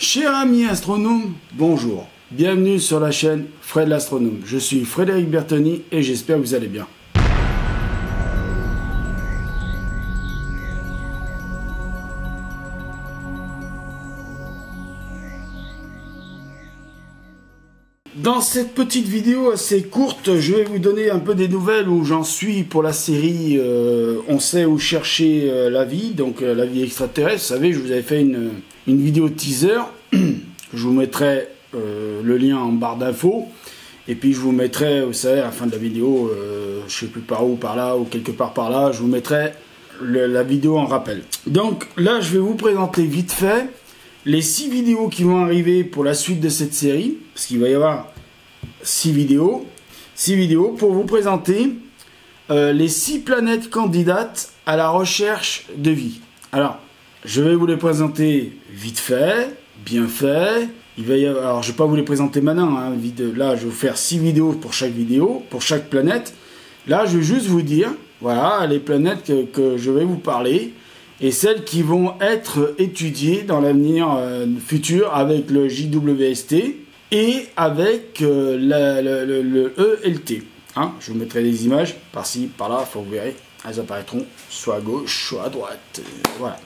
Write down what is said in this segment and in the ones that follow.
Cher ami astronome, bonjour. Bienvenue sur la chaîne Fred l'astronome. Je suis Frédéric Bertoni et j'espère que vous allez bien. Dans cette petite vidéo assez courte, je vais vous donner un peu des nouvelles où j'en suis pour la série On sait où chercher la vie, donc la vie extraterrestre. Vous savez, je vous avais fait une vidéo teaser. Je vous mettrai le lien en barre d'infos. Et puis je vous mettrai, vous savez, à la fin de la vidéo, je sais plus par où, par là, ou quelque part par là, je vous mettrai la vidéo en rappel. Donc là, je vais vous présenter vite fait les 6 vidéos qui vont arriver pour la suite de cette série, parce qu'il va y avoir 6 vidéos pour vous présenter les 6 planètes candidates à la recherche de vie. Alors, je vais vous les présenter vite fait, bien fait. Il va y avoir, alors, je ne vais pas vous les présenter maintenant, hein, là, je vais vous faire 6 vidéos pour chaque vidéo, pour chaque planète. Là, je vais juste vous dire, voilà, les planètes que je vais vous parler, et celles qui vont être étudiées dans l'avenir futur avec le JWST et avec le ELT. Hein, je vous mettrai des images par-ci, par-là, vous verrez, elles apparaîtront soit à gauche, soit à droite. Voilà.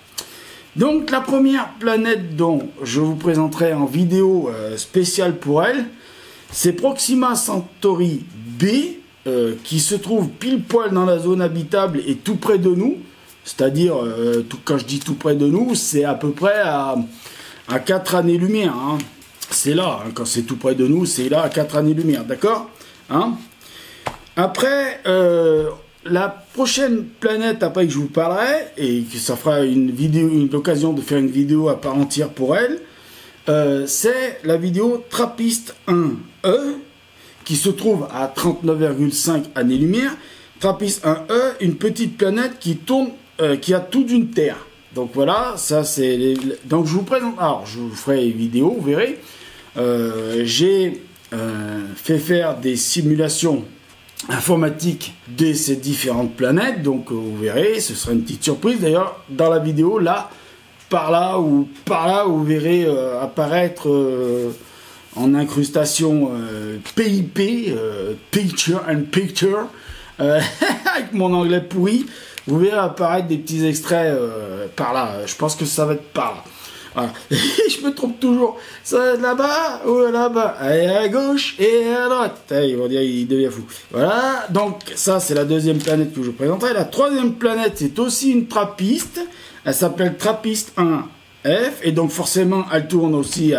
Donc la première planète dont je vous présenterai en vidéo spéciale pour elle, c'est Proxima Centauri B, qui se trouve pile poil dans la zone habitable et tout près de nous. C'est-à-dire, quand je dis tout près de nous, c'est à peu près à 4 années-lumière. Hein. C'est là, hein, quand c'est tout près de nous, c'est là à 4 années-lumière, d'accord, hein. Après, la prochaine planète après que je vous parlerai, et que ça fera l'occasion de faire une vidéo à part entière pour elle, c'est la vidéo TRAPPIST 1E, qui se trouve à 39,5 années-lumière. TRAPPIST 1E, une petite planète qui tourne, qui a tout d'une Terre. Donc voilà, ça c'est... Donc je vous présente... Alors, je vous ferai une vidéo, vous verrez. J'ai fait faire des simulations informatiques de ces différentes planètes. Donc vous verrez, ce sera une petite surprise. D'ailleurs, dans la vidéo, là, par là, vous verrez apparaître... en incrustation PIP, Picture in Picture, avec mon anglais pourri, vous verrez apparaître des petits extraits par là. Je pense que ça va être par là. Voilà. Je me trompe toujours. Ça va être là-bas ou là-bas. Et à gauche et à droite. Ils vont dire, il devient fou. Voilà. Donc, ça, c'est la deuxième planète que je vous présenterai. La troisième planète, c'est aussi une trappiste. Elle s'appelle TRAPPIST 1F. Et donc, forcément, elle tourne aussi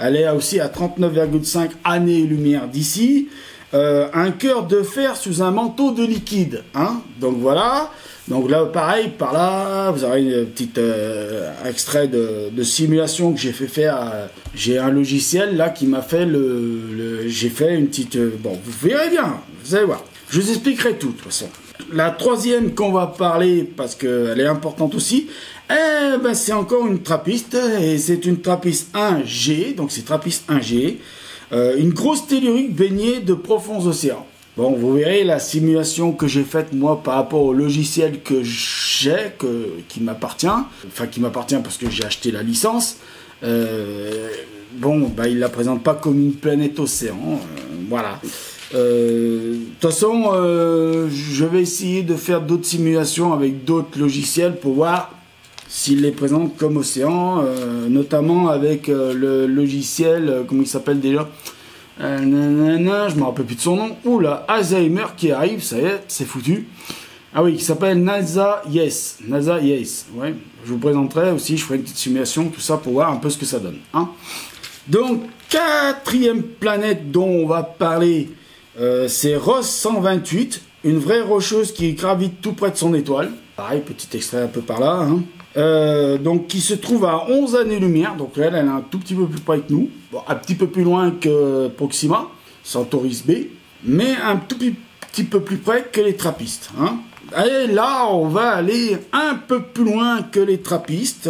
elle est aussi à 39,5 années-lumière d'ici. Un cœur de fer sous un manteau de liquide. Hein, donc voilà. Donc là, pareil, par là, vous aurez une petite extrait de simulation que j'ai fait faire. J'ai un logiciel là qui m'a fait j'ai fait une petite... bon, vous verrez bien, vous allez voir. Je vous expliquerai tout, de toute façon. La troisième qu'on va parler, parce qu'elle est importante aussi, ben c'est encore une trappiste, et c'est une trappiste 1G, donc c'est trappiste 1G, une grosse tellurique baignée de profonds océans. Bon, vous verrez la simulation que j'ai faite moi par rapport au logiciel que j'ai, qui m'appartient, enfin qui m'appartient parce que j'ai acheté la licence. Bon, bah, il la présente pas comme une planète océan, voilà. De toute façon, je vais essayer de faire d'autres simulations avec d'autres logiciels pour voir s'il les présente comme océan, notamment avec le logiciel, comment il s'appelle déjà, je me rappelle plus de son nom. Oula, Alzheimer qui arrive, ça y est, c'est foutu. Ah oui, qui s'appelle NASA Yes. NASA Yes, ouais. Je vous présenterai aussi, je ferai une petite simulation, tout ça pour voir un peu ce que ça donne. Hein. Donc, quatrième planète dont on va parler, c'est Ross 128, une vraie rocheuse qui gravite tout près de son étoile. Pareil, petit extrait un peu par là. Hein. Donc qui se trouve à 11 années-lumière, donc elle est un tout petit peu plus près que nous, bon, un petit peu plus loin que Proxima Centauri B, mais un tout petit peu plus près que les trappistes. Hein. Et là, on va aller un peu plus loin que les trappistes.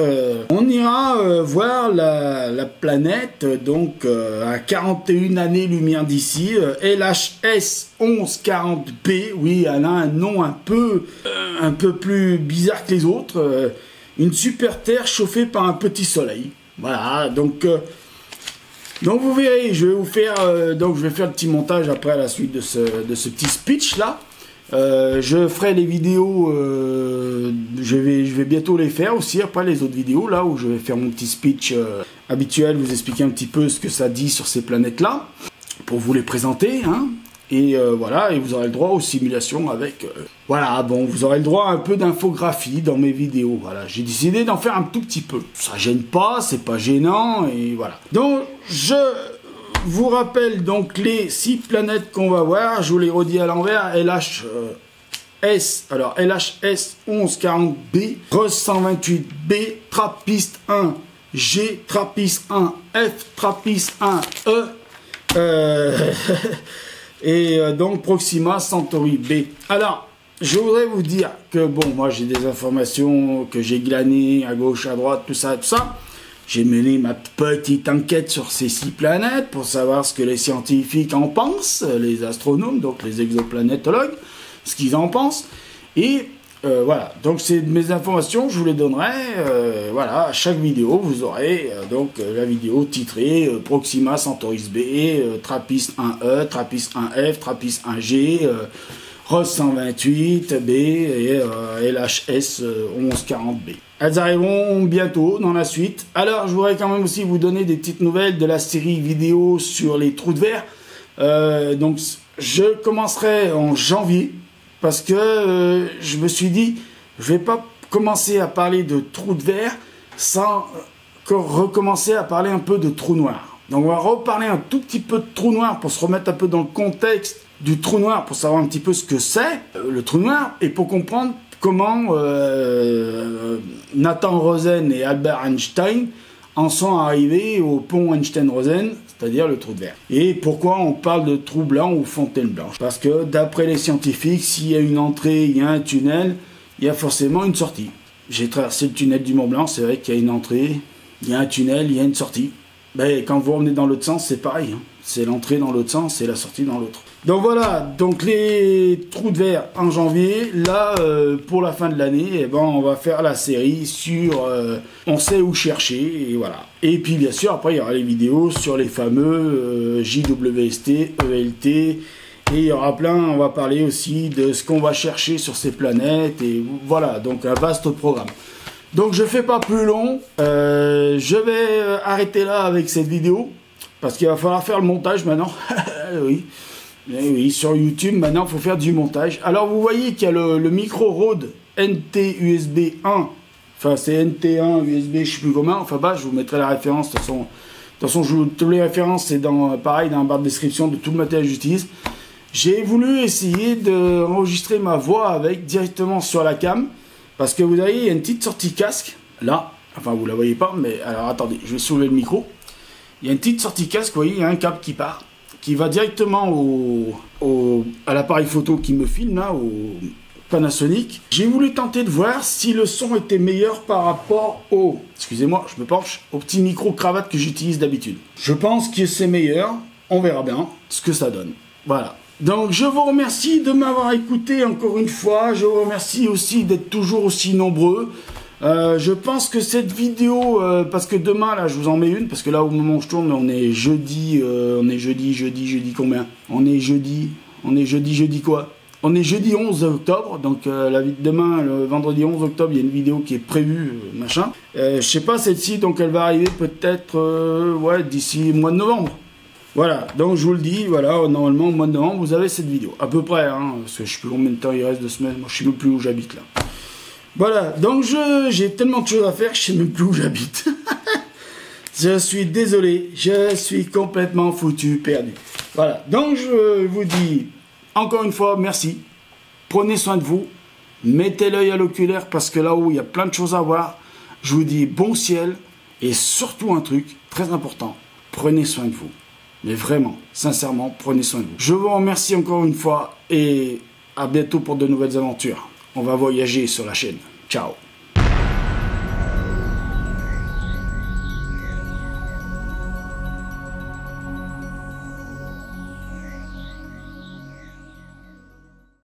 On ira voir la planète, donc à 41 années-lumière d'ici, LHS 1140b. Oui, elle a un nom un peu plus bizarre que les autres. Une super Terre chauffée par un petit soleil. Voilà, donc vous verrez, je vais vous faire, donc je vais faire le petit montage après à la suite de ce petit speech là. Je ferai les vidéos, je vais bientôt les faire aussi après les autres vidéos là où je vais faire mon petit speech habituel, vous expliquer un petit peu ce que ça dit sur ces planètes là pour vous les présenter, hein. Et voilà, et vous aurez le droit aux simulations avec... voilà, bon, vous aurez le droit à un peu d'infographie dans mes vidéos. Voilà, j'ai décidé d'en faire un tout petit peu. Ça gêne pas, c'est pas gênant, et voilà. Donc, je vous rappelle donc les 6 planètes qu'on va voir. Je vous les redis à l'envers. LHS, alors LHS 1140B, Rose 128B, Trappist 1, G, Trappist 1, F, Trappist 1, E, et donc Proxima Centauri B. Alors, je voudrais vous dire que, bon, moi j'ai des informations que j'ai glanées à gauche, à droite, tout ça, tout ça. J'ai mené ma petite enquête sur ces 6 planètes pour savoir ce que les scientifiques en pensent, les astronomes, donc les exoplanétologues, ce qu'ils en pensent. Et voilà, donc c'est mes informations, je vous les donnerai. Voilà, à chaque vidéo, vous aurez donc la vidéo titrée Proxima Centauri B, Trappist 1E, Trappist 1F, Trappist 1G, Rose 128B et LHS 1140B. Elles arriveront bientôt dans la suite. Alors, je voudrais quand même aussi vous donner des petites nouvelles de la série vidéo sur les trous de verre. Donc, je commencerai en janvier parce que je me suis dit, je vais pas commencer à parler de trous de verre sans recommencer à parler un peu de trous noirs. Donc, on va reparler un tout petit peu de trous noirs pour se remettre un peu dans le contexte du trou noir, pour savoir un petit peu ce que c'est, le trou noir, et pour comprendre comment Nathan Rosen et Albert Einstein en sont arrivés au pont Einstein-Rosen, c'est-à-dire le trou de verre. Et pourquoi on parle de trou blanc ou fontaine blanche? Parce que d'après les scientifiques, s'il y a une entrée, il y a un tunnel, il y a forcément une sortie. J'ai traversé le tunnel du Mont Blanc, c'est vrai qu'il y a une entrée, il y a un tunnel, il y a une sortie. Ben, quand vous revenez dans l'autre sens, c'est pareil, hein. C'est l'entrée dans l'autre sens et la sortie dans l'autre. Donc voilà, donc les trous de verre en janvier. Là, pour la fin de l'année, eh ben, on va faire la série sur on sait où chercher, et voilà. Et puis bien sûr, après, il y aura les vidéos sur les fameux JWST, ELT, et il y aura plein, on va parler aussi de ce qu'on va chercher sur ces planètes, et voilà, donc un vaste programme. Donc je fais pas plus long, je vais arrêter là avec cette vidéo, parce qu'il va falloir faire le montage maintenant. Oui. Et oui, sur YouTube, maintenant, il faut faire du montage. Alors, vous voyez qu'il y a le micro Rode NT USB 1. Enfin, c'est NT1 USB, je ne sais plus comment. Enfin, bah, je vous mettrai la référence. De toute façon, toutes les références, c'est pareil, dans la barre de description de tout le matériel que j'utilise. J'ai voulu essayer d'enregistrer ma voix avec directement sur la cam. Parce que vous voyez, il y a une petite sortie casque. Là. Enfin, vous ne la voyez pas, mais alors, attendez, je vais soulever le micro. Il y a une petite sortie casque, vous voyez, il y a un câble qui part, qui va directement à l'appareil photo qui me filme, là, au Panasonic. J'ai voulu tenter de voir si le son était meilleur par rapport excusez-moi, je me penche, au petit micro-cravate que j'utilise d'habitude. Je pense que c'est meilleur, on verra bien ce que ça donne. Voilà. Donc je vous remercie de m'avoir écouté encore une fois, je vous remercie aussi d'être toujours aussi nombreux. Je pense que cette vidéo, parce que demain là je vous en mets une, parce que là au moment où je tourne on est jeudi, jeudi combien? On est jeudi quoi? On est jeudi 11 octobre, donc demain, le vendredi 11 octobre, il y a une vidéo qui est prévue, machin. Je sais pas celle-ci, donc elle va arriver peut-être ouais, d'ici le mois de novembre. Voilà, donc je vous le dis, voilà, normalement au mois de novembre vous avez cette vidéo, à peu près, hein, parce que je sais plus combien de temps il reste de semaines, moi je sais même plus où j'habite là. Voilà, donc j'ai tellement de choses à faire, je sais même plus où j'habite. Je suis désolé, je suis complètement foutu, perdu. Voilà, donc je vous dis encore une fois merci. Prenez soin de vous, mettez l'œil à l'oculaire parce que là-haut il y a plein de choses à voir. Je vous dis bon ciel et surtout un truc très important, prenez soin de vous. Mais vraiment, sincèrement, prenez soin de vous. Je vous remercie encore une fois et à bientôt pour de nouvelles aventures. On va voyager sur la chaîne. Ciao.